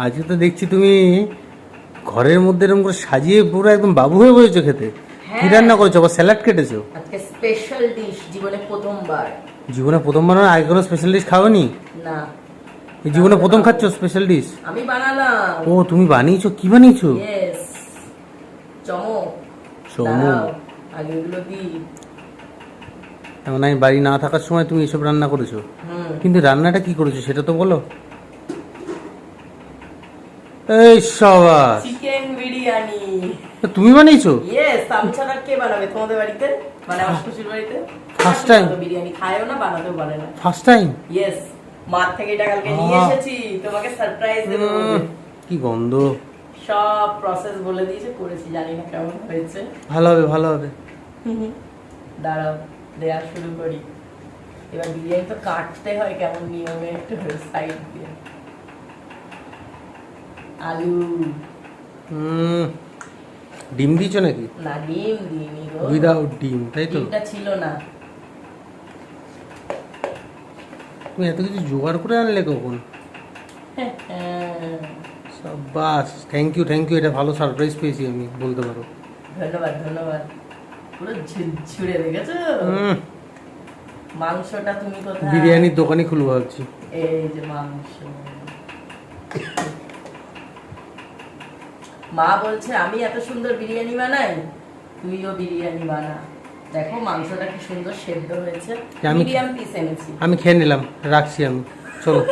আজকে তো দেখছি তুমি ঘরের মধ্যে এরকম করে সাজিয়ে পুরো একদম বাবু হয়ে বসেছো খেতে। কি রান্না করেছো? আবার স্যালাড কেটেছো? আজকে স্পেশাল ডিশ, জীবনে প্রথমবার। জীবনে প্রথমবার না? আগে কোনো স্পেশাল ডিশ খাওনি? না, এই জীবনে প্রথম খাচ্ছ স্পেশাল ডিশ? আমি বানালাম। ও তুমি বানিয়েছো? কি বানিয়েছো? ইয়েস, চমক। চমক। দাঁড়াও, আগে এগুলো দিই। এমন আমি বাড়ি না থাকার সময় তুমি এসব রান্না করেছো? কিন্তু রান্নাটা কি করেছো সেটা তো বলো। এই সাবাস, চিকেন বিরিয়ানি। তুমি বানিয়েছো? ইয়েস, আমি ছাড়া কে বানাবে তোমাদের বাড়িতে? মানে আমার শ্বশুর বাড়িতে ফার্স্ট টাইম? বিরিয়ানি খায়ও না, বানাতেও পারে না। First time? ইয়েস, মার থেকে এটা কালকে নিয়ে এসেছি, তোমাকে সারপ্রাইজ দেব বলে। কি গন্ধ! সব প্রসেস বলে দিয়েছে, করেছি, জানি না কেমন হয়েছে। ভালো হবে, ভালো হবে। দাঁড়াও, দেয়া শুরু করি। এবার বিরিয়ানি তো কাটতে হয় কেমন নিয়মে, একটু সাইড দিয়ে। আলু। ডিম দিয়েছো নাকি? না, ডিম দিইনি গো। উইদাউট ডিম, তাই তো? ডিমটা ছিল না। তুমি এত কিছু জোগাড় করে আনলে কখন? সাবাস, থ্যাংক ইউ, থ্যাংক ইউ। এটা ভালো সারপ্রাইজ পেয়েছি আমি, বলতে পারো। ধন্যবাদ, ধন্যবাদ। পুরো ঝুরঝুরে, দেখেছো? মাংসটা তুমি কোথায়? বিরিয়ানির দোকানই খুলবো ভাবছি। এই যে মাংস। মা বলছে আমি এত সুন্দর বিরিয়ানি বানাই, তুইও বিরিয়ানি বানা। দেখো মাংসটা কি সুন্দর সেদ্ধ হয়েছে। আমি মিডিয়াম পিস এনেছি। খেয়ে নিলাম, রাখছি আমি, চলো।